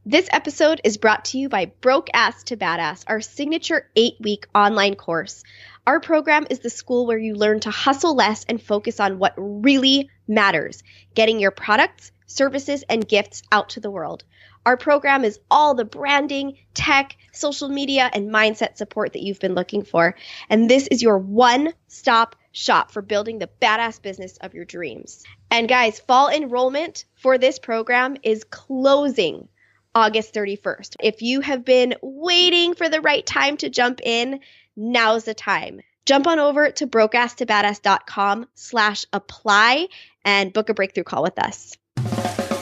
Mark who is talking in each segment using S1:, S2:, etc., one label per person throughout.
S1: This episode is brought to you by Broke Ass to Badass, our signature 8-week online course. Our program is the school where you learn to hustle less and focus on what really matters, getting your products, services, and gifts out to the world. Our program is all the branding, tech, social media, and mindset support that you've been looking for. And this is your one-stop shop for building the badass business of your dreams. And guys, fall enrollment for this program is closing August 31st. If you have been waiting for the right time to jump in, now's the time. Jump on over to brokeasstobadass.com/apply and book a breakthrough call with us.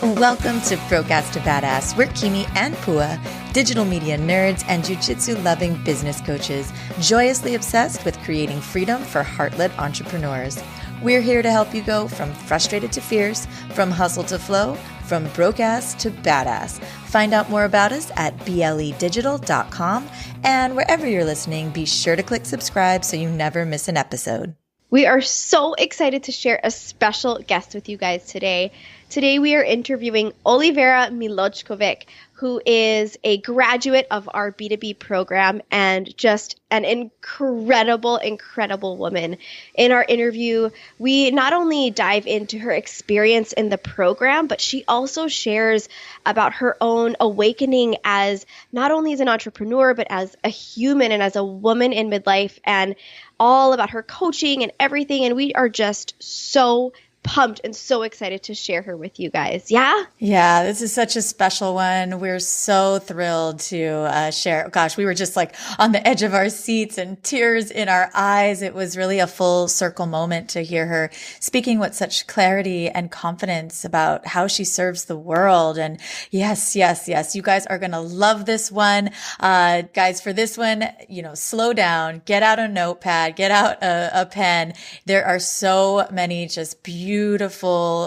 S2: Welcome to Broke Ass to Badass. We're Kimi and Pua, digital media nerds and jiu-jitsu-loving business coaches, joyously obsessed with creating freedom for heart-led entrepreneurs. We're here to help you go from frustrated to fierce, from hustle to flow, from broke ass to badass. Find out more about us at bledigital.com, and wherever you're listening, be sure to click subscribe so you never miss an episode.
S1: We are so excited to share a special guest with you guys today. Today we are interviewing Olivera Milojkovic, who is a graduate of our B2B program and just an incredible, incredible woman. In our interview, we not only dive into her experience in the program, but she also shares about her own awakening as not only as an entrepreneur, but as a human and as a woman in midlife, and all about her coaching and everything. And we are just so pumped and so excited to share her with you guys. Yeah?
S2: Yeah, this is such a special one. We're so thrilled to share. Gosh, we were just like on the edge of our seats and tears in our eyes. It was really a full circle moment to hear her speaking with such clarity and confidence about how she serves the world. And yes, you guys are going to love this one. Guys, for this one, slow down, get out a notepad, get out a pen. There are so many just beautiful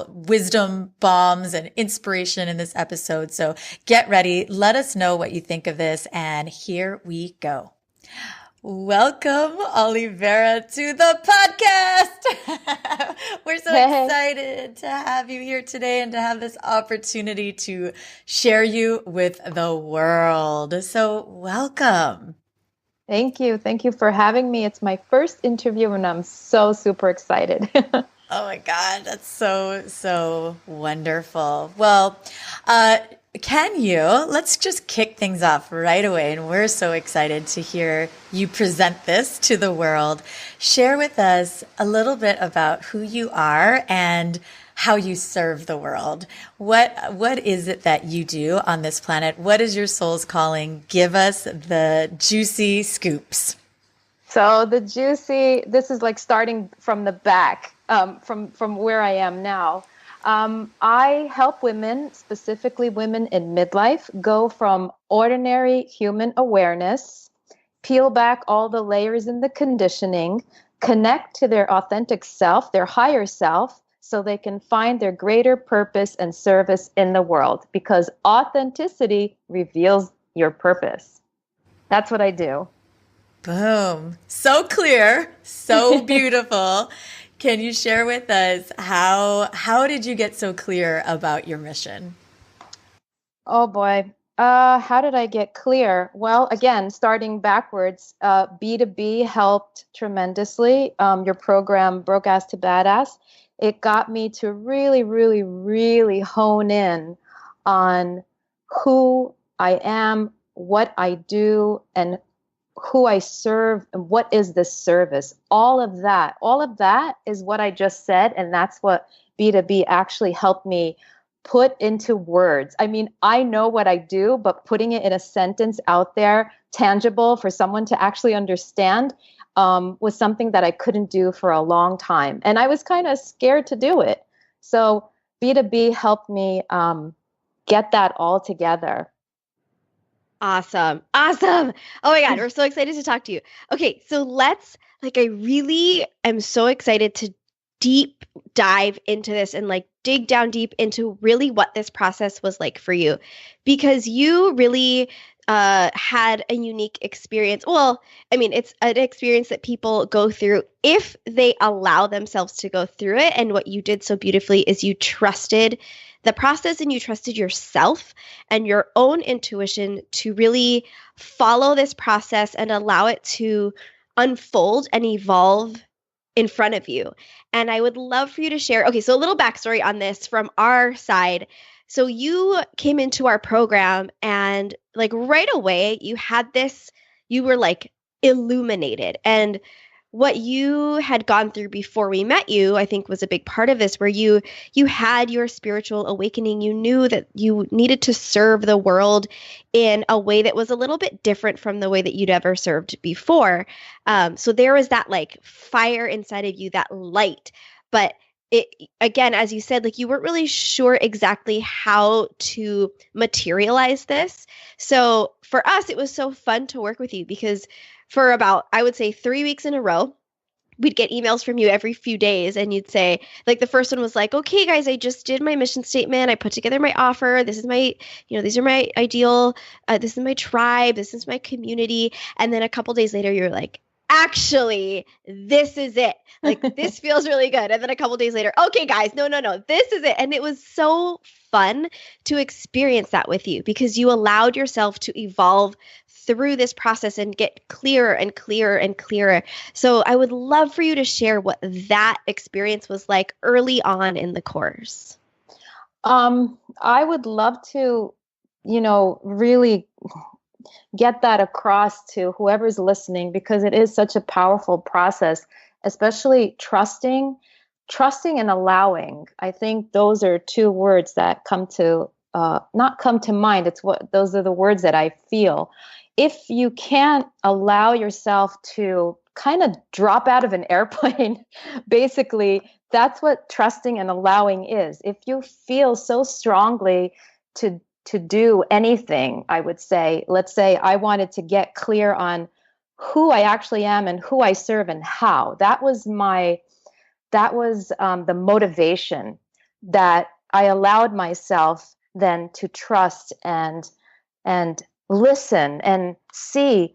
S2: wisdom bombs and inspiration in this episode. So get ready. Let us know what you think of this. And here we go. Welcome, Olivera, to the podcast. We're so excited to have you here today and to have this opportunity to share you with the world. So welcome.
S3: Thank you. Thank you for having me. It's my first interview and I'm so super excited.
S2: Oh my God, that's so wonderful. Well, let's just kick things off right away. And we're so excited to hear you present this to the world. Share with us a little bit about who you are and how you serve the world. What is it that you do on this planet? What is your soul's calling? Give us the juicy scoops.
S3: So this is like starting from the back, from where I am now. I help women, specifically women in midlife, go from ordinary human awareness, peel back all the layers in the conditioning, connect to their authentic self, their higher self, so they can find their greater purpose and service in the world, because authenticity reveals your purpose. That's what I do.
S2: Boom. So clear. So beautiful. Can you share with us how did you get so clear about your mission?
S3: Oh boy. How did I get clear? Well, again, starting backwards, B2B helped tremendously. Your program, Broke Ass to Badass, it got me to really, really, really hone in on who I am, what I do, and who I serve, and what is this service. All of that is what I just said. And that's what B2B actually helped me put into words. I mean, I know what I do, but putting it in a sentence out there, tangible for someone to actually understand, was something that I couldn't do for a long time. And I was kind of scared to do it. So B2B helped me get that all together.
S1: Awesome. Oh my God, we're so excited to talk to you. Okay, so I really am so excited to deep dive into this and dig down deep into really what this process was like for you, because you really had a unique experience. Well, I mean, it's an experience that people go through if they allow themselves to go through it. And what you did so beautifully is you trusted the process and you trusted yourself and your own intuition to really follow this process and allow it to unfold and evolve in front of you. And I would love for you to share. Okay, so a little backstory on this from our side. So you came into our program and like right away you had this, you were like illuminated. And what you had gone through before we met you, I think was a big part of this, where you had your spiritual awakening. You knew that you needed to serve the world in a way that was a little bit different from the way that you'd ever served before. So there was that like fire inside of you, that light. But it, again, as you said, like you weren't really sure exactly how to materialize this. So for us, it was so fun to work with you because for about, I would say 3 weeks in a row, we'd get emails from you every few days and you'd say, like the first one was like, okay, guys, I just did my mission statement. I put together my offer. This is my, these are my ideal, this is my tribe. This is my community. And then a couple days later, you're like, actually, this is it. Like, this feels really good. And then a couple days later, okay, guys, no, this is it. And it was so fun to experience that with you because you allowed yourself to evolve through this process and get clearer and clearer and clearer. So I would love for you to share what that experience was like early on in the course.
S3: I would love to, really get that across to whoever's listening, because it is such a powerful process, especially trusting and allowing. I think those are two words that not come to mind. Those are the words that I feel. If you can't allow yourself to kind of drop out of an airplane, basically, that's what trusting and allowing is. If you feel so strongly to do anything, I would say, let's say I wanted to get clear on who I actually am and who I serve and how. That was the motivation that I allowed myself then to trust and listen and see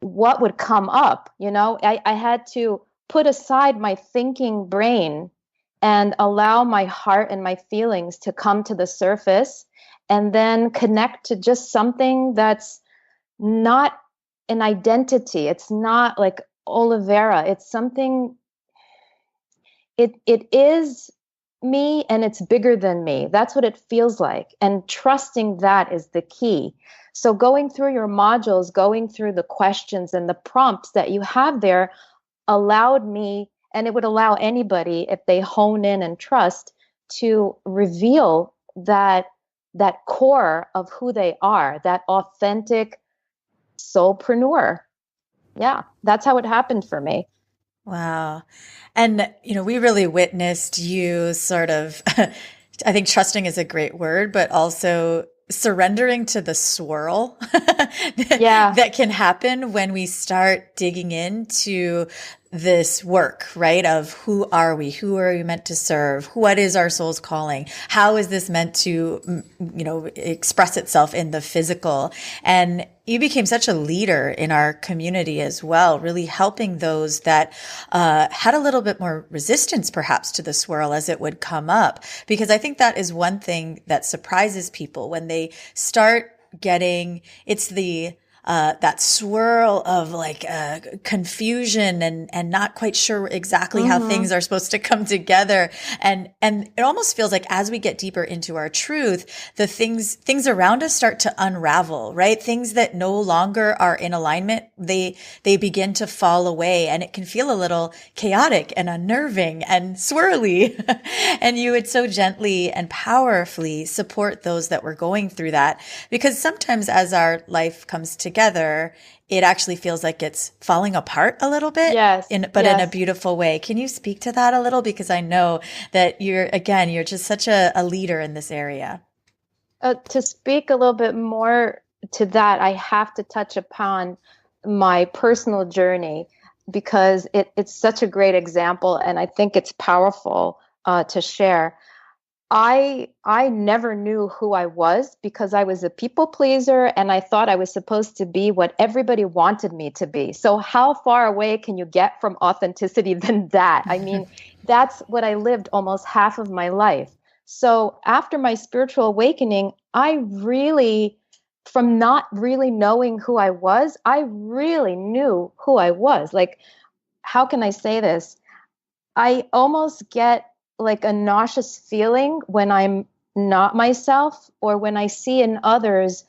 S3: what would come up. I had to put aside my thinking brain and allow my heart and my feelings to come to the surface and then connect to just something that's not an identity. It's not like Olivera. It's something, it is me and it's bigger than me. That's what it feels like. And trusting that is the key. So going through your modules, going through the questions and the prompts that you have there allowed me, and it would allow anybody, if they hone in and trust, to reveal that core of who they are, that authentic soulpreneur. Yeah, that's how it happened for me.
S2: Wow. And, we really witnessed you sort of, I think trusting is a great word, but also surrendering to the swirl that can happen when we start digging into this work, right? Of who are we? Who are we meant to serve? What is our soul's calling? How is this meant to, express itself in the physical? And you became such a leader in our community as well, really helping those that had a little bit more resistance perhaps to the swirl as it would come up. Because I think that is one thing that surprises people when they start getting, it's that swirl of like confusion and not quite sure exactly how things are supposed to come together. And it almost feels like as we get deeper into our truth, the things around us start to unravel, right? Things that no longer are in alignment, they begin to fall away, and it can feel a little chaotic and unnerving and swirly. And you would so gently and powerfully support those that were going through that, because sometimes as our life comes together, it actually feels like it's falling apart a little bit, in a beautiful way. Can you speak to that a little? Because I know that you're just such a leader in this area.
S3: To speak a little bit more to that, I have to touch upon my personal journey, because it's such a great example, and I think it's powerful to share. I never knew who I was, because I was a people pleaser and I thought I was supposed to be what everybody wanted me to be. So how far away can you get from authenticity than that? I mean, that's what I lived almost half of my life. So after my spiritual awakening, from not really knowing who I was, I really knew who I was. Like, how can I say this? I almost get like a nauseous feeling when I'm not myself, or when I see in others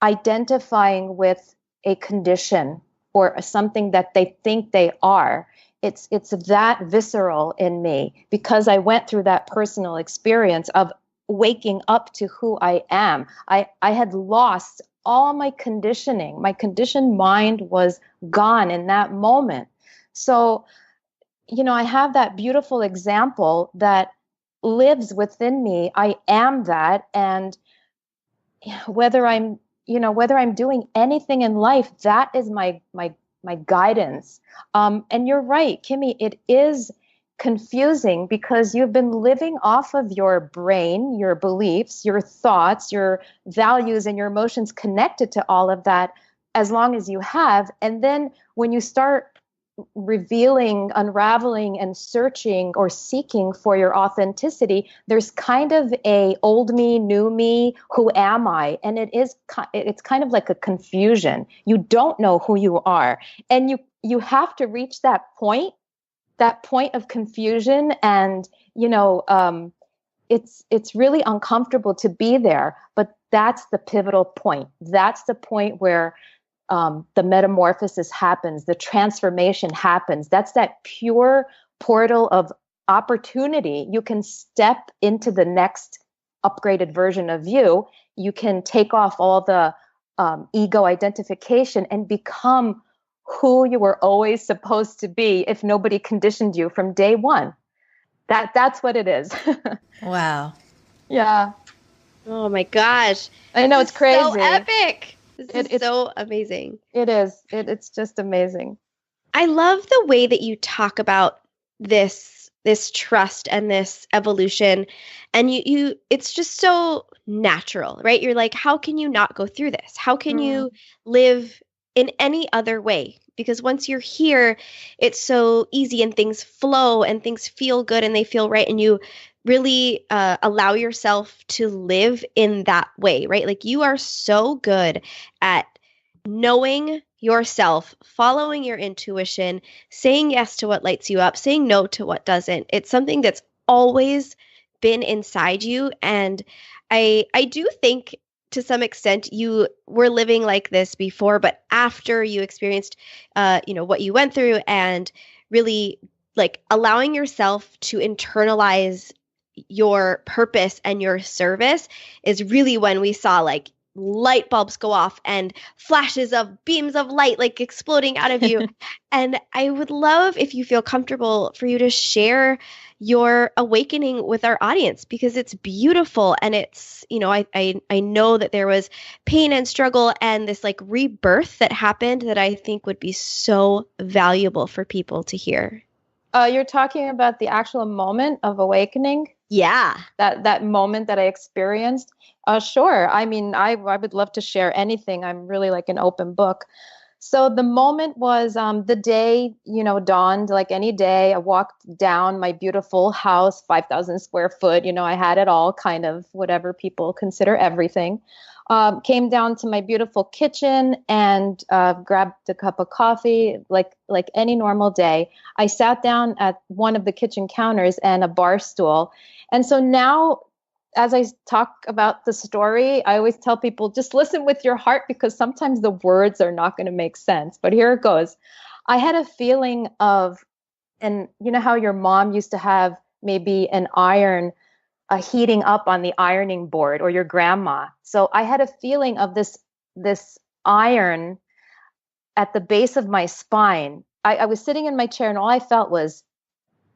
S3: identifying with a condition or something that they think they are. It's that visceral in me, because I went through that personal experience of waking up to who I am. I had lost all my conditioning. My conditioned mind was gone in that moment. So, I have that beautiful example that lives within me. I am that. And whether I'm doing anything in life, that is my guidance. And you're right, Kimmy, it is confusing, because you've been living off of your brain, your beliefs, your thoughts, your values, and your emotions connected to all of that as long as you have. And then when you start revealing, unraveling, and searching or seeking for your authenticity, there's kind of a old me, new me, who am I? And it's kind of like a confusion. You don't know who you are, and you have to reach that point of confusion, and it's really uncomfortable to be there, but that's the pivotal point. That's the point where the metamorphosis happens, the transformation happens. That's that pure portal of opportunity. You can step into the next upgraded version of you. You can take off all the ego identification and become who you were always supposed to be, if nobody conditioned you from day one. That's what it is.
S2: Wow.
S3: Yeah.
S1: Oh my gosh.
S3: I know, it's crazy.
S1: So epic. This is
S3: It's
S1: so amazing.
S3: It is. It's just amazing.
S1: I love the way that you talk about this trust and this evolution, and you it's just so natural, right? You're like, how can you not go through this? How can you live in any other way? Because once you're here, it's so easy, and things flow, and things feel good, and they feel right, and you really allow yourself to live in that way, right? Like, you are so good at knowing yourself, following your intuition, saying yes to what lights you up, saying no to what doesn't. It's something that's always been inside you. And I do think, to some extent, you were living like this before, but after you experienced what you went through, and really like allowing yourself to internalize your purpose and your service, is really when we saw like light bulbs go off and flashes of beams of light like exploding out of you. And I would love, if you feel comfortable, for you to share your awakening with our audience, because it's beautiful. And it's, I know that there was pain and struggle and this like rebirth that happened, that I think would be so valuable for people to hear.
S3: You're talking about the actual moment of awakening?
S1: Yeah.
S3: That moment that I experienced? Sure. I mean, I would love to share anything. I'm really like an open book. So the moment was the day, dawned like any day. I walked down my beautiful house, 5,000 square foot. I had it all, kind of whatever people consider everything. Came down to my beautiful kitchen and grabbed a cup of coffee, like any normal day. I sat down at one of the kitchen counters and a bar stool. And so now, as I talk about the story, I always tell people, just listen with your heart, because sometimes the words are not going to make sense. But here it goes. I had a feeling of, and you know how your mom used to have maybe an iron heating up on the ironing board, or your grandma. So I had a feeling of this iron at the base of my spine. I was sitting in my chair, and all I felt was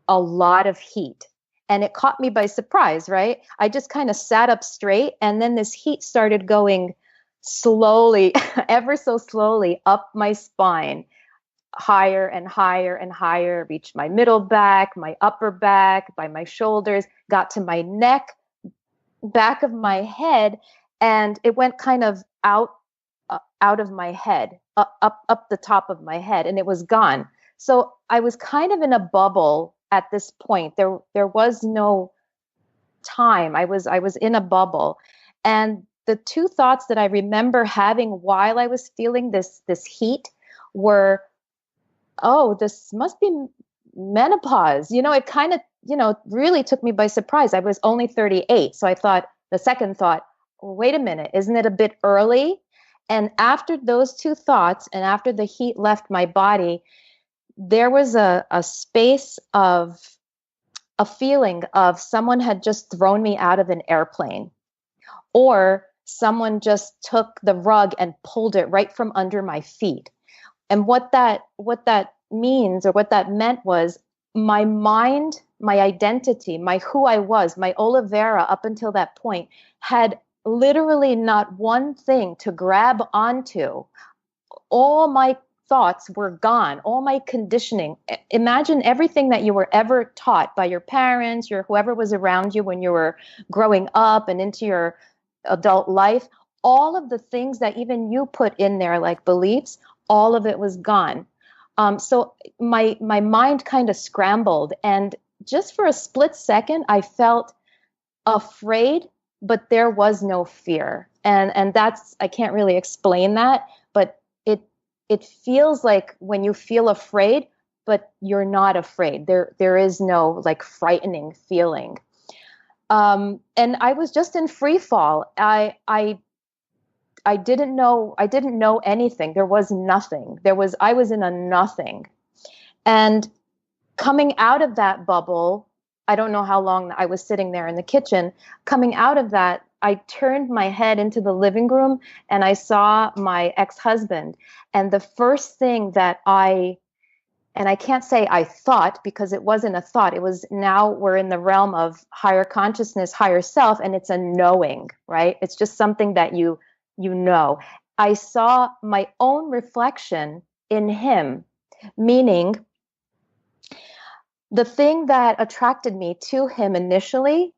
S3: a lot of heat. And it caught me by surprise, right? I just kind of sat up straight, and then this heat started going slowly, ever so slowly, up my spine, higher and higher and higher, reached my middle back, my upper back, by my shoulders, got to my neck, back of my head, and it went kind of out of my head, up the top of my head, and it was gone. So I was kind of in a bubble at this point. There was no time. I was in a bubble. And the two thoughts that I remember having while I was feeling this heat were, oh, this must be menopause. It kind of, really took me by surprise. I was only 38. So I thought, the second thought, well, wait a minute, isn't it a bit early? And after those two thoughts, and after the heat left my body, there was a space of a feeling of someone had just thrown me out of an airplane, or someone just took the rug and pulled it right from under my feet. And what that means, or what that meant, was my mind, my identity, my who I was, my Olivera up until that point had literally not one thing to grab onto. All my thoughts were gone, all my conditioning. Imagine everything that you were ever taught by your parents, your whoever was around you when you were growing up and into your adult life. All of the things that even you put in there, like beliefs, all of it was gone. So my mind kind of scrambled, and just for a split second, I felt afraid, but there was no fear. And that's, I can't really explain that, but it feels like when you feel afraid, but you're not afraid. There is no like frightening feeling. And I was just in free fall. I didn't know anything. There was nothing. I was in a nothing. And coming out of that bubble, I don't know how long I was sitting there in the kitchen. Coming out of that, I turned my head into the living room and I saw my ex-husband. And the first thing that and I can't say I thought, because it wasn't a thought. It was, now we're in the realm of higher consciousness, higher self, and it's a knowing, right? It's just something that you know. I saw my own reflection in him, meaning the thing that attracted me to him initially,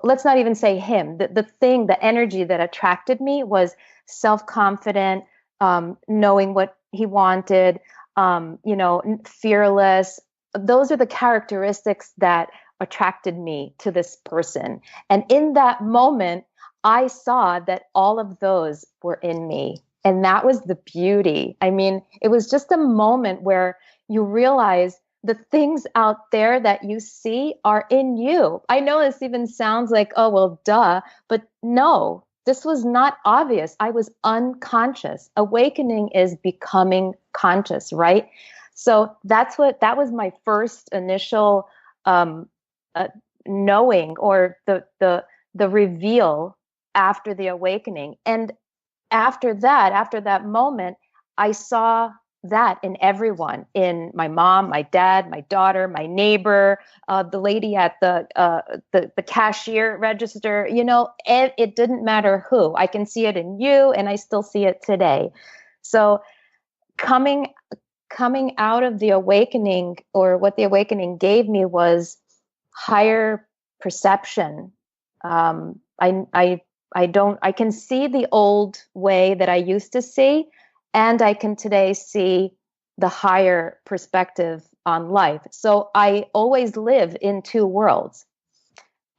S3: let's not even say him, the energy that attracted me was self-confident, knowing what he wanted, fearless. Those are the characteristics that attracted me to this person. And in that moment, I saw that all of those were in me. And that was the beauty. I mean, it was just a moment where you realize the things out there that you see are in you. I know this even sounds like, oh, well, duh, but no, this was not obvious. I was unconscious. Awakening is becoming conscious, right? So that was my first initial knowing, or the reveal after the awakening. And after that moment, I saw that in everyone, in my mom, my dad, my daughter, my neighbor, the lady at the cashier register. It didn't matter who. I can see it in you, and I still see it today. So coming out of the awakening, or what the awakening gave me, was higher perception. I can see the old way that I used to see, and I can today see the higher perspective on life. So I always live in two worlds.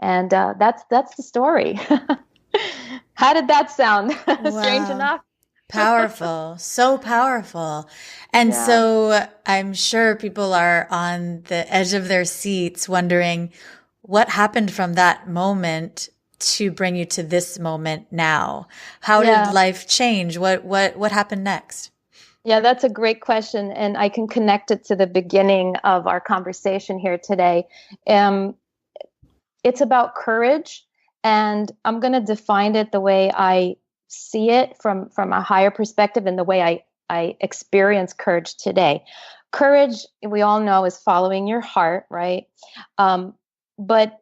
S3: And that's the story. How did that sound?
S2: Wow.
S3: Strange enough?
S2: Powerful. So powerful. And
S3: Yeah.
S2: so I'm sure people are on the edge of their seats wondering what happened from that moment to bring you to this moment now. How did life change? What happened next?
S3: Yeah, that's a great question. And I can connect it to the beginning of our conversation here today. It's about courage, and I'm going to define it the way I see it from a higher perspective, and the way I experience courage today. Courage, we all know, is following your heart, right? But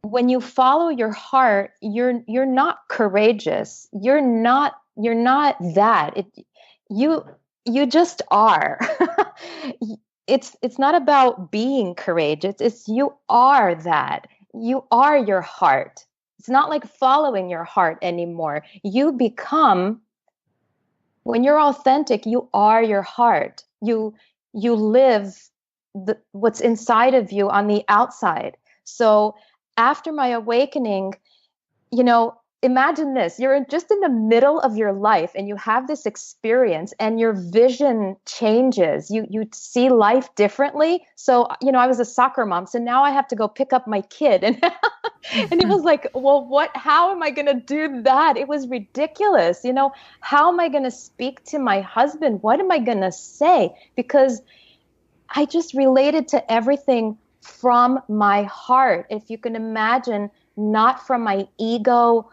S3: when you follow your heart, you're not courageous. You're not that. You just are. It's not about being courageous. It's you are that. You are your heart. It's not like following your heart anymore. You become, when you're authentic, you are your heart. You live what's inside of you on the outside. So after my awakening, you know, imagine this, you're just in the middle of your life and you have this experience and your vision changes. You see life differently. So, you know, I was a soccer mom, so now I have to go pick up my kid. And and it was like, well, how am I going to do that? It was ridiculous. You know, how am I going to speak to my husband? What am I going to say? Because I just related to everything from my heart. If you can imagine, not from my ego,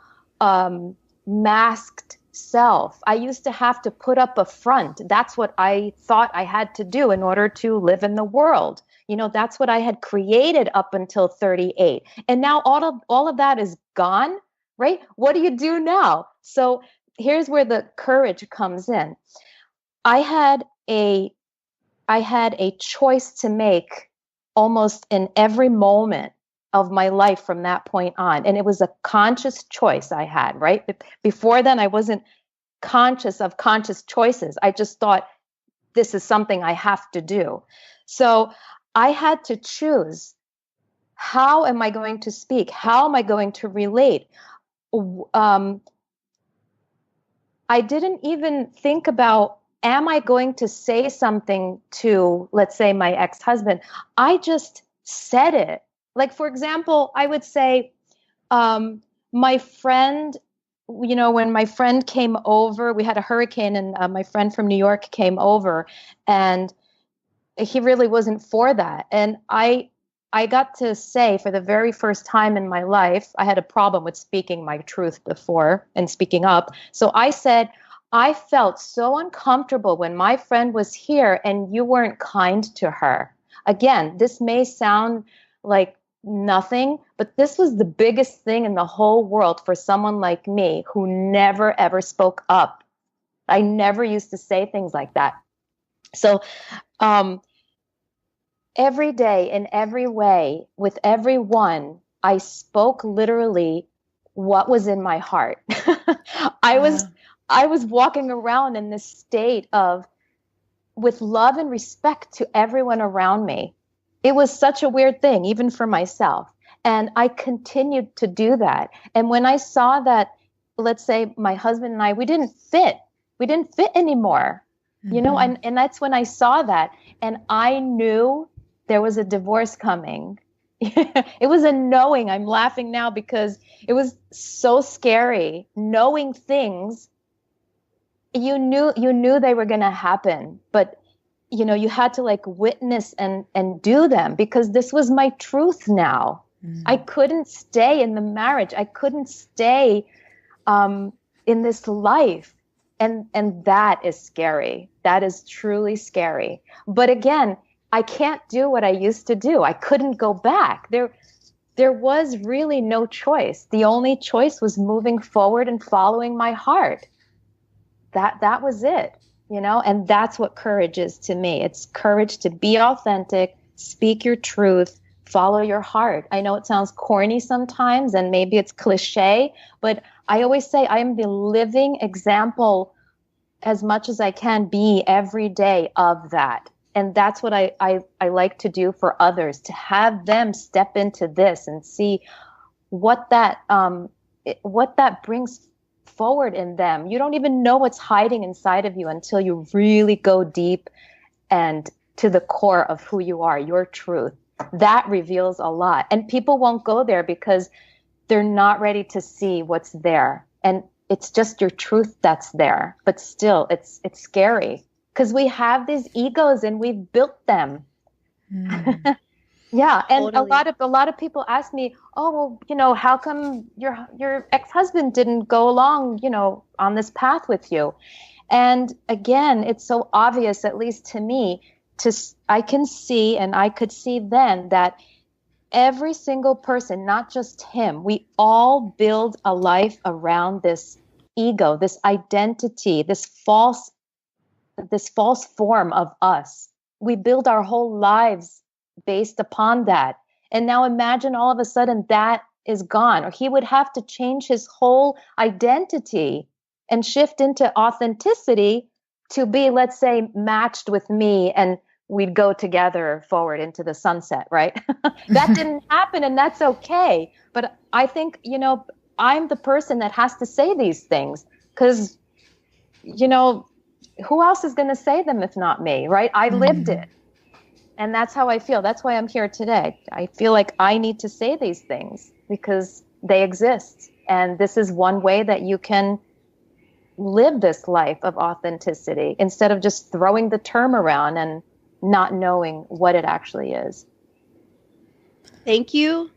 S3: masked self. I used to have to put up a front. That's what I thought I had to do in order to live in the world. You know, that's what I had created up until 38. And now all of that is gone, right? What do you do now? So here's where the courage comes in. I had a choice to make almost in every moment of my life from that point on. And it was a conscious choice I had, right? Before then, I wasn't conscious of conscious choices. I just thought, this is something I have to do. So I had to choose, how am I going to speak? How am I going to relate? I didn't even think about, am I going to say something to, let's say, my ex-husband? I just said it. Like, for example, I would say, my friend, you know, when my friend came over, we had a hurricane, and my friend from New York came over, and he really wasn't for that. And I got to say, for the very first time in my life, I had a problem with speaking my truth before and speaking up. So I said, I felt so uncomfortable when my friend was here and you weren't kind to her. Again, this may sound like nothing, but this was the biggest thing in the whole world for someone like me who never, ever spoke up. I never used to say things like that. So, every day, in every way, with everyone, I spoke literally what was in my heart. I was walking around in this state of, with love and respect to everyone around me. It was such a weird thing, even for myself. And I continued to do that. And when I saw that, let's say my husband and I, we didn't fit anymore, you know, and that's when I saw that. And I knew there was a divorce coming. It was a knowing. I'm laughing now because it was so scary, knowing things. You knew they were going to happen, but you know, you had to like witness and do them, because this was my truth now. I couldn't stay in the marriage. I couldn't stay in this life. And that is scary. That is truly scary. But again, I can't do what I used to do. I couldn't go back. There was really no choice. The only choice was moving forward and following my heart. That was it, you know, and that's what courage is to me. It's courage to be authentic, speak your truth, follow your heart. I know it sounds corny sometimes and maybe it's cliche, but I always say I am the living example as much as I can be every day of that. And that's what I like to do for others, to have them step into this and see what that brings forward in them. You don't even know what's hiding inside of you until you really go deep and to the core of who you are, your truth. That reveals a lot. And people won't go there because they're not ready to see what's there. And it's just your truth that's there. But still, it's scary because we have these egos and we've built them. Yeah. And totally. a lot of people ask me, oh, well, you know, how come your ex-husband didn't go along, you know, on this path with you? And again, it's so obvious, at least to me, I can see, and I could see then, that every single person, not just him, we all build a life around this ego, this identity, this false form of us. We build our whole lives based upon that. And now imagine all of a sudden that is gone, or he would have to change his whole identity and shift into authenticity to be, let's say, matched with me and we'd go together forward into the sunset, right? That didn't happen, and that's okay. But I think, I'm the person that has to say these things because, who else is going to say them if not me, right? I lived it. And that's how I feel. That's why I'm here today. I feel like I need to say these things because they exist. And this is one way that you can live this life of authenticity instead of just throwing the term around and not knowing what it actually is.
S1: Thank you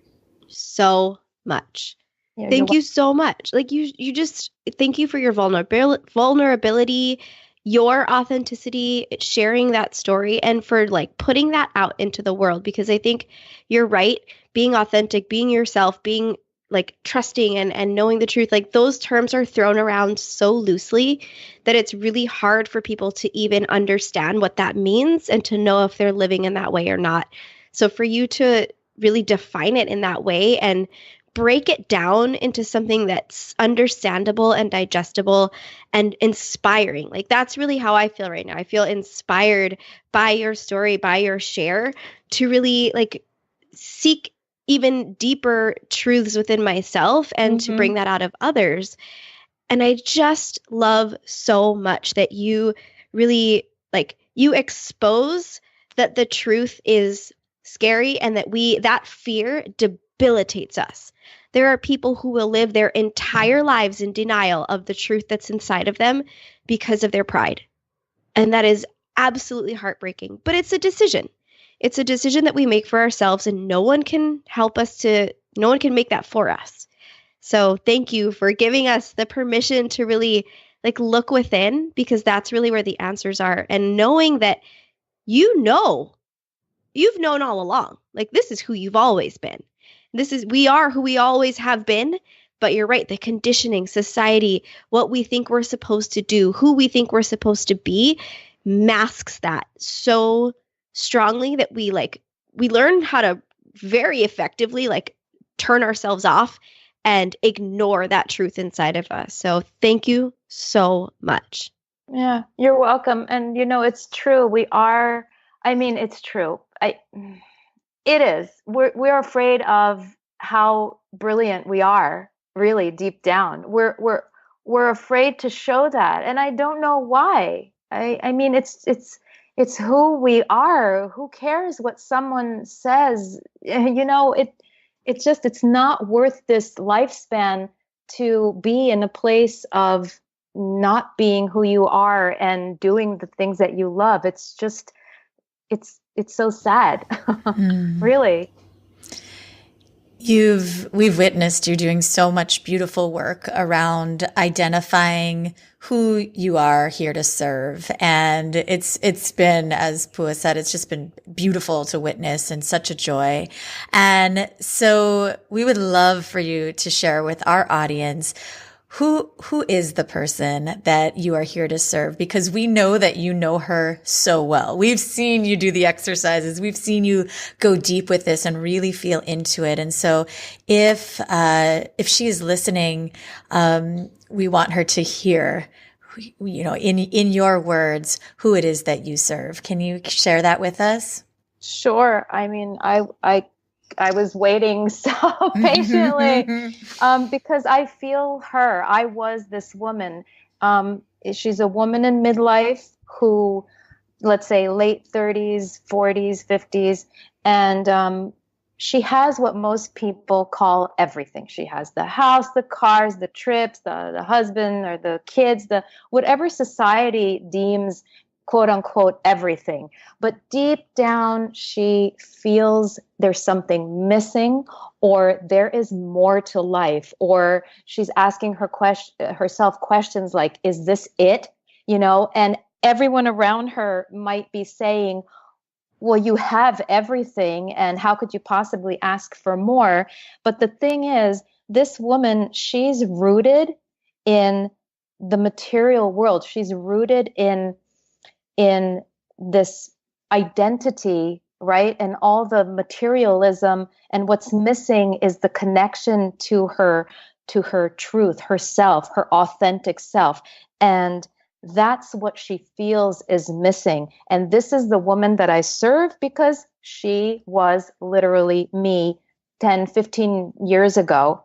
S1: so much. Yeah, thank you so much. Like you just thank you for your vulnerability, your authenticity, sharing that story, and for like putting that out into the world, because I think you're right. Being authentic, being yourself, being like trusting and knowing the truth, like those terms are thrown around so loosely that it's really hard for people to even understand what that means and to know if they're living in that way or not. So for you to really define it in that way and break it down into something that's understandable and digestible and inspiring. Like that's really how I feel right now. I feel inspired by your story, by your share, to really like seek even deeper truths within myself and to bring that out of others. And I just love so much that you really like you expose that the truth is scary and that fear debilitates us. There are people who will live their entire lives in denial of the truth that's inside of them because of their pride. And that is absolutely heartbreaking. But it's a decision. It's a decision that we make for ourselves, and no one can make that for us. So thank you for giving us the permission to really like look within, because that's really where the answers are. And knowing that you've known all along, like this is who you've always been. We are who we always have been, but you're right. The conditioning, society, what we think we're supposed to do, who we think we're supposed to be masks that so strongly that we learn how to very effectively like turn ourselves off and ignore that truth inside of us. So thank you so much.
S3: Yeah, you're welcome. And it's true. It's true. It is. We're afraid of how brilliant we are, really deep down. We're afraid to show that, and I don't know why. It's who we are. Who cares what someone says? It's not worth this lifespan to be in a place of not being who you are and doing the things that you love. It's so sad, really.
S2: We've witnessed you doing so much beautiful work around identifying who you are here to serve. And it's been, as Pua said, it's just been beautiful to witness and such a joy. And so we would love for you to share with our audience who is the person that you are here to serve? Because we know that you know her so well. We've seen you do the exercises. We've seen you go deep with this and really feel into it. And so if she is listening, we want her to hear, in your words, who it is that you serve. Can you share that with us?
S3: Sure. I was waiting so patiently because I feel her. I was this woman. She's a woman in midlife who, let's say, late 30s, 40s, 50s. And she has what most people call everything. She has the house, the cars, the trips, the husband or the kids, whatever society deems quote unquote everything. But deep down, she feels there's something missing, or there is more to life, or she's asking herself questions like, is this it? And everyone around her might be saying, well, you have everything, and how could you possibly ask for more? But the thing is, this woman, she's rooted in the material world. She's rooted in this identity, right? And all the materialism, and what's missing is the connection to her truth, herself, her authentic self. And That's what she feels is missing. And this is the woman that I serve because she was literally me 10, 15 years ago.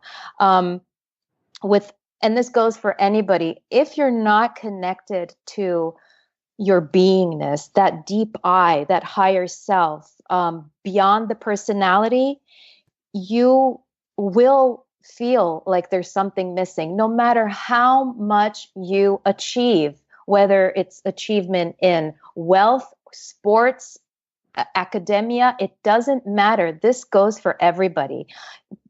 S3: With and this goes for anybody. If you're not connected to your beingness, that deep I, that higher self, beyond the personality, you will feel like there's something missing, no matter how much you achieve, whether it's achievement in wealth, sports, academia, it doesn't matter. This goes for everybody.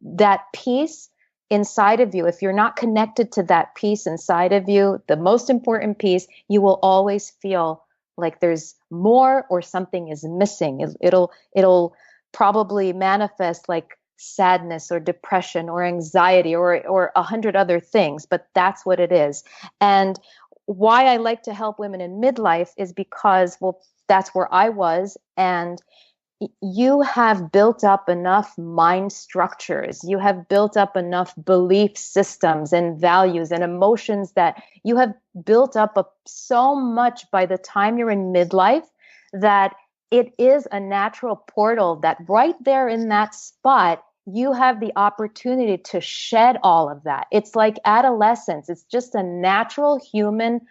S3: That peace inside of you, if you're not connected to that peace inside of you, the most important piece, you will always feel like there's more or something is missing. It'll probably manifest like sadness or depression or anxiety or 100 other things, but that's what it is. And why I like to help women in midlife is because, well, that's where I was. And you have built up enough mind structures, you have built up enough belief systems and values and emotions that you have built up so much by the time you're in midlife that it is a natural portal that right there in that spot, you have the opportunity to shed all of that. It's like adolescence. It's just a natural human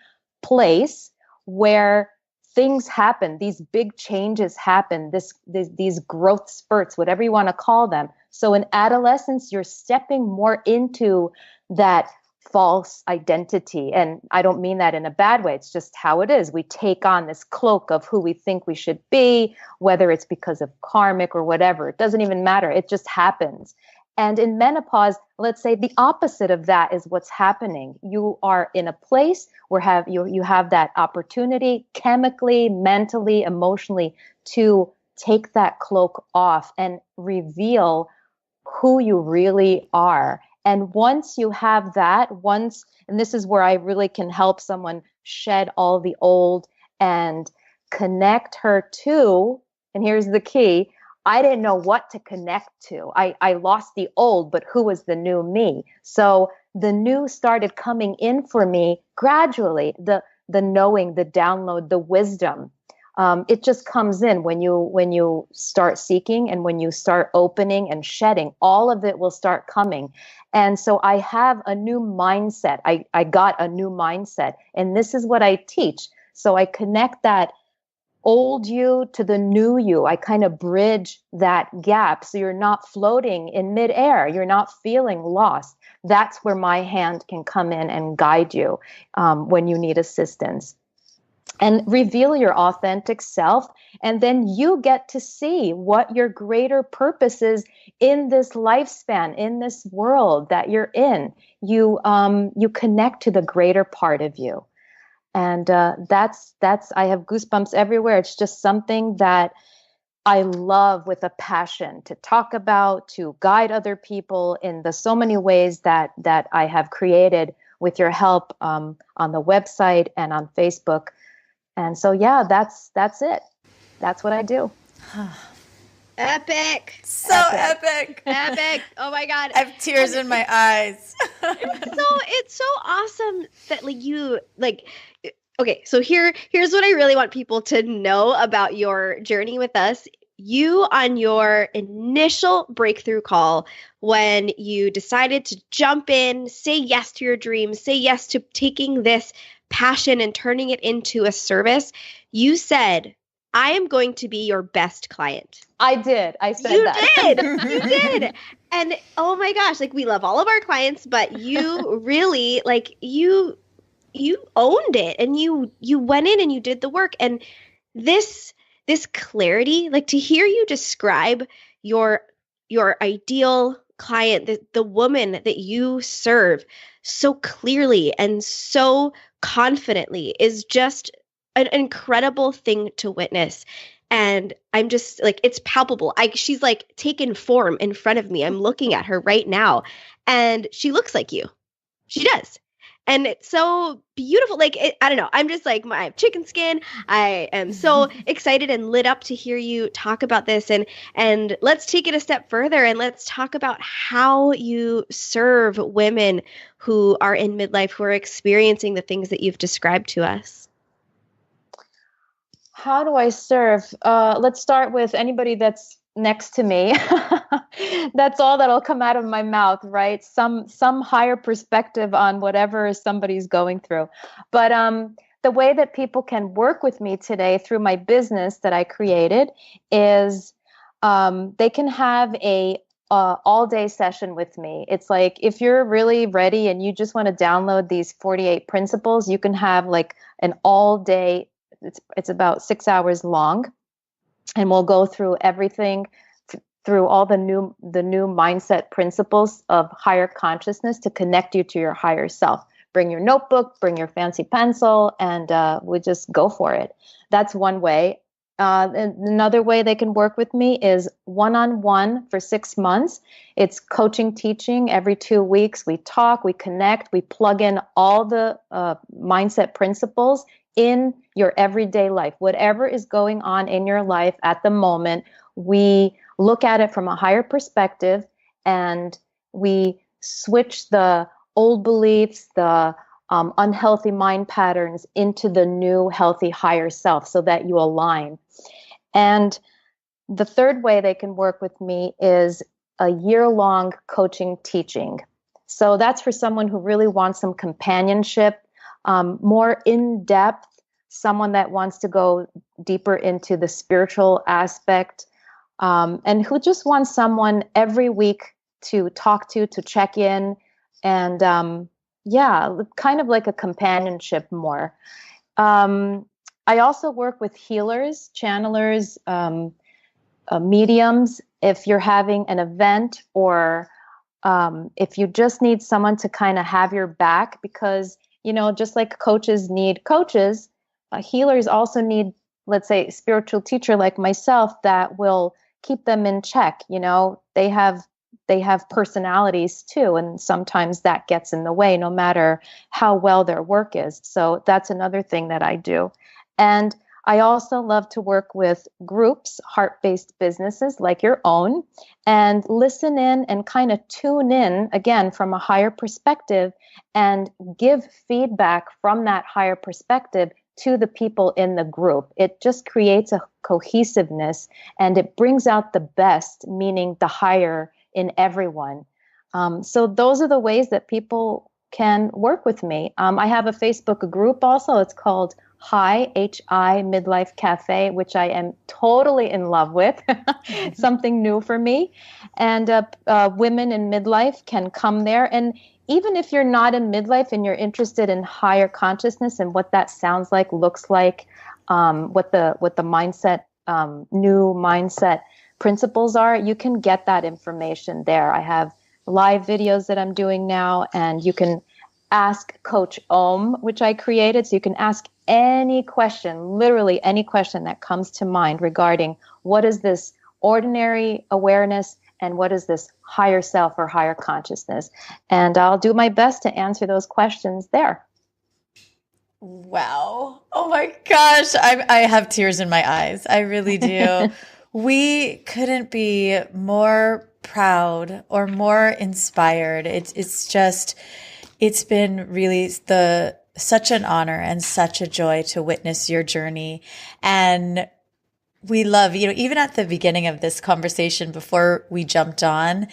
S3: place where things happen, these big changes happen, these growth spurts, whatever you want to call them. So in adolescence, you're stepping more into that false identity. And I don't mean that in a bad way. It's just how it is. We take on this cloak of who we think we should be, whether it's because of karmic or whatever. It doesn't even matter. It just happens. And in menopause, let's say the opposite of that is what's happening. You are in a place where you have that opportunity chemically, mentally, emotionally to take that cloak off and reveal who you really are. And once you have that, and this is where I really can help someone shed all the old and connect her to, and here's the key, I didn't know what to connect to. I lost the old, but who was the new me? So the new started coming in for me gradually, the knowing, the download, the wisdom. It just comes in when you start seeking and when you start opening and shedding, all of it will start coming. And so I have a new mindset. I got a new mindset, and this is what I teach. So I connect that old you to the new you. I kind of bridge that gap. So you're not floating in midair. You're not feeling lost. That's where my hand can come in and guide you when you need assistance. And reveal your authentic self. And then you get to see what your greater purpose is in this lifespan, in this world that you're in. You connect to the greater part of you. And that's I have goosebumps everywhere. It's just something that I love with a passion to talk about, to guide other people in the so many ways that I have created with your help on the website and on Facebook. And so, yeah, that's it. That's what I do.
S1: Epic.
S2: So epic.
S1: Epic. Oh my God.
S2: I have tears in my eyes.
S1: It's so awesome that okay, so here's what I really want people to know about your journey with us. You, on your initial breakthrough call, when you decided to jump in, say yes to your dreams, say yes to taking this passion and turning it into a service, you said, I am going to be your best client.
S3: I did. I said that.
S1: You did. And oh my gosh, we love all of our clients, but you really, you owned it, and you went in and you did the work. And this clarity, to hear you describe your ideal client, the woman that you serve so clearly and so confidently, is just an incredible thing to witness. And I'm just it's palpable. She's taken form in front of me. I'm looking at her right now, and she looks like you. She does. And it's so beautiful. Like, I don't know. I'm just like, I have chicken skin. I am so excited and lit up to hear you talk about this. And let's take it a step further and let's talk about how you serve women who are in midlife, who are experiencing the things that you've described to us.
S3: How do I serve? Let's start with anybody that's next to me. That's all that'll come out of my mouth, right? Some higher perspective on whatever somebody's going through. But the way that people can work with me today through my business that I created is they can have a all-day session with me. It's like if you're really ready and you just want to download these 48 principles, you can have like an all-day. It's about 6 hours long, and we'll go through everything, through all the new mindset principles of higher consciousness to connect you to your higher self. Bring your notebook, bring your fancy pencil, and we just go for it. That's one way. And another way they can work with me is one-on-one for 6 months. It's coaching, teaching every 2 weeks. We talk, we connect, we plug in all the mindset principles in your everyday life. Whatever is going on in your life at the moment, we look at it from a higher perspective and we switch the old beliefs, the unhealthy mind patterns into the new healthy higher self so that you align. And the third way they can work with me is a year-long coaching teaching. So that's for someone who really wants some companionship, more in-depth, someone that wants to go deeper into the spiritual aspect, and who just wants someone every week to talk to check in, and kind of like a companionship more. I also work with healers, channelers, mediums. If you're having an event or if you just need someone to kind of have your back, because, just like coaches need coaches, healers also need, let's say, a spiritual teacher like myself that will keep them in check. They have personalities too, and sometimes that gets in the way no matter how well their work is. So that's another thing that I do. And I also love to work with groups, heart-based businesses like your own, and listen in and kind of tune in, again, from a higher perspective and give feedback from that higher perspective to the people in the group. It just creates a cohesiveness and it brings out the best, meaning the higher in everyone. So those are the ways that people can work with me. I have a Facebook group also. It's called HI Midlife Cafe, which I am totally in love with. Something new for me. And women in midlife can come there. And even if you're not in midlife and you're interested in higher consciousness and what that sounds like, looks like, what the mindset, new mindset principles are, you can get that information there. I have live videos that I'm doing now, and you can ask Coach Om, which I created. So you can ask any question, literally any question that comes to mind regarding what is this ordinary awareness and what is this higher self or higher consciousness. And I'll do my best to answer those questions there.
S2: Wow. Oh my gosh. I have tears in my eyes. I really do. We couldn't be more proud or more inspired. It's been really such an honor and such a joy to witness your journey. And we love, even at the beginning of this conversation, before we jumped on,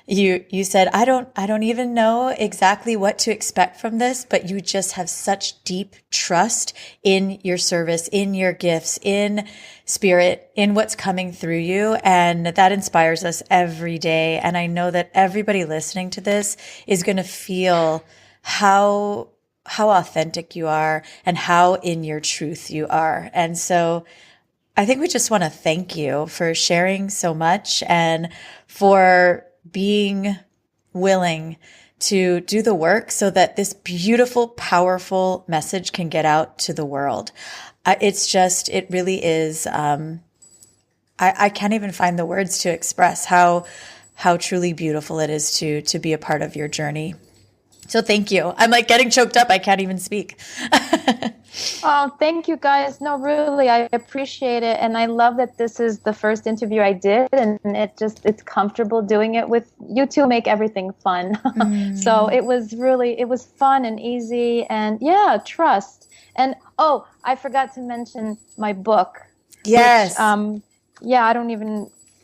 S2: you said, I don't even know exactly what to expect from this, but you just have such deep trust in your service, in your gifts, in spirit, in what's coming through you. And that inspires us every day. And I know that everybody listening to this is going to feel how authentic you are and how in your truth you are. And so I think we just want to thank you for sharing so much and for being willing to do the work so that this beautiful, powerful message can get out to the world. It really is. I can't even find the words to express how truly beautiful it is to be a part of your journey. So thank you. I'm like getting choked up. I can't even speak.
S3: Oh, thank you guys. No, really, I appreciate it. And I love that this is the first interview I did, and it's comfortable doing it with you two. Make everything fun. So it was fun and easy, and yeah, trust. And oh, I forgot to mention my book.
S2: Yes.
S3: Which, yeah,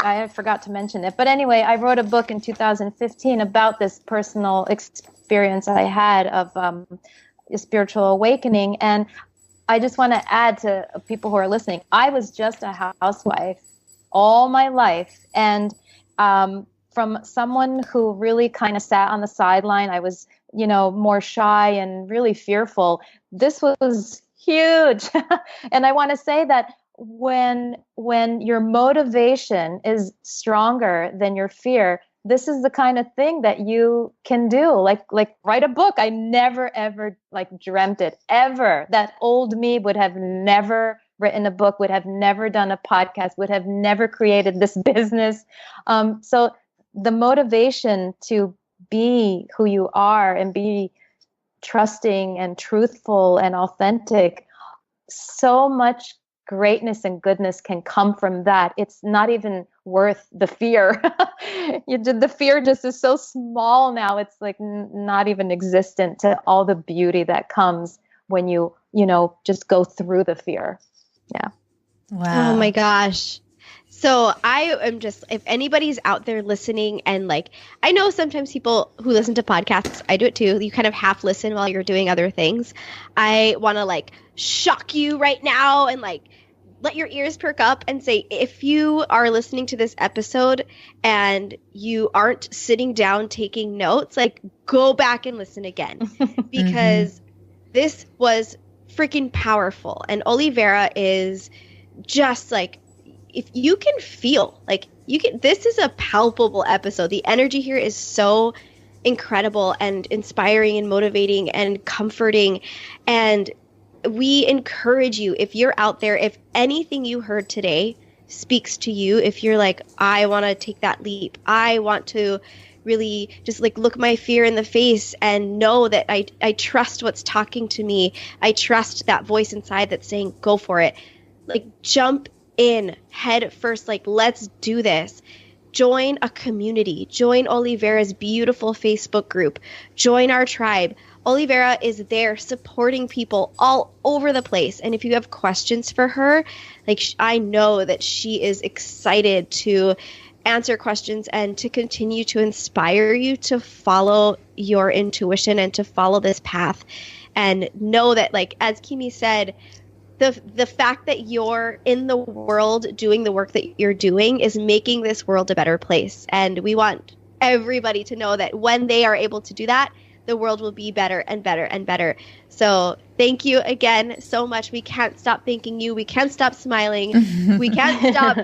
S3: I forgot to mention it. But anyway, I wrote a book in 2015 about this personal experience I had of a spiritual awakening. And I just want to add to people who are listening, I was just a housewife all my life. And from someone who really kind of sat on the sideline, I was, more shy and really fearful. This was huge. And I want to say that when your motivation is stronger than your fear, this is the kind of thing that you can do. Like write a book. I never, ever dreamt it ever. That old me would have never written a book, would have never done a podcast, would have never created this business. So the motivation to be who you are and be trusting and truthful and authentic, so much greatness and goodness can come from that. It's not even worth the fear. The fear just is so small now. It's like not even existent to all the beauty that comes when you just go through the fear. Yeah.
S2: Wow.
S1: Oh my gosh. So I am just, if anybody's out there listening and I know sometimes people who listen to podcasts, I do it too. You kind of half listen while you're doing other things. I want to shock you right now and let your ears perk up and say, if you are listening to this episode and you aren't sitting down taking notes, go back and listen again because this was freaking powerful. And Olivera is just if you can feel this is a palpable episode. The energy here is so incredible and inspiring and motivating and comforting. And we encourage you, if you're out there, if anything you heard today speaks to you, if you're I want to take that leap, I want to really just look my fear in the face and know that I trust what's talking to me. I trust that voice inside that's saying, go for it. Jump in head first. Let's do this. Join a community. Join Olivera's beautiful Facebook group. Join our tribe. Olivera is there supporting people all over the place. And if you have questions for her, I know that she is excited to answer questions and to continue to inspire you to follow your intuition and to follow this path. And know that, as Kimi said, the fact that you're in the world doing the work that you're doing is making this world a better place. And we want everybody to know that when they are able to do that, the world will be better and better and better. So thank you again so much. We can't stop thanking you. We can't stop smiling. We can't stop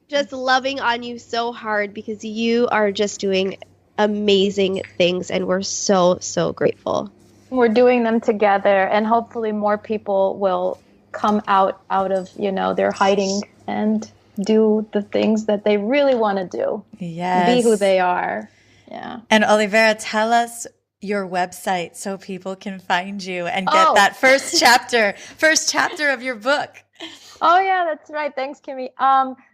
S1: just loving on you so hard because you are just doing amazing things. And we're so, so grateful.
S3: We're doing them together, and hopefully more people will come out of, their hiding and do the things that they really want to do.
S2: Yes.
S3: Be who they are. Yeah.
S2: And Olivera, tell us your website so people can find you and get that first chapter of your book.
S3: Oh yeah, that's right. Thanks, Kimmy.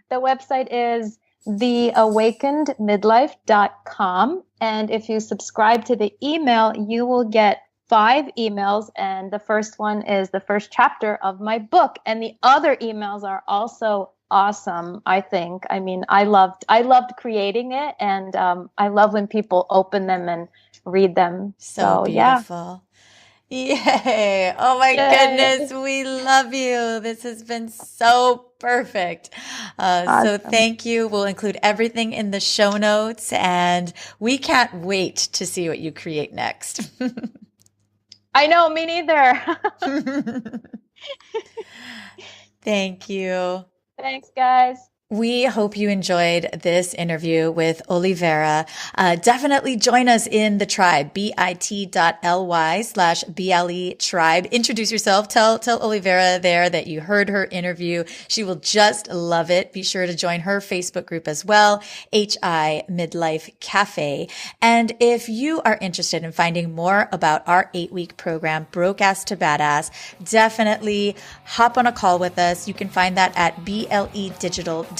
S3: The website is theawakenedmidlife.com. And if you subscribe to the email, you will get 5 emails. And the first one is the first chapter of my book. And the other emails are also awesome, I think. I mean, I loved creating it. And I love when people open them and read them.
S2: So beautiful. Yeah. Yay. Oh my goodness. We love you. This has been so perfect.
S3: Awesome.
S2: So thank you. We'll include everything in the show notes and we can't wait to see what you create next.
S3: I know, me neither.
S2: Thank you.
S3: Thanks, guys.
S2: We hope you enjoyed this interview with Olivera. Definitely join us in the tribe, bit.ly/BLE tribe. Introduce yourself. Tell Olivera there that you heard her interview. She will just love it. Be sure to join her Facebook group as well, HI Midlife Cafe. And if you are interested in finding more about our 8-week program, Broke Ass to Badass, definitely hop on a call with us. You can find that at bledigital.com/apply.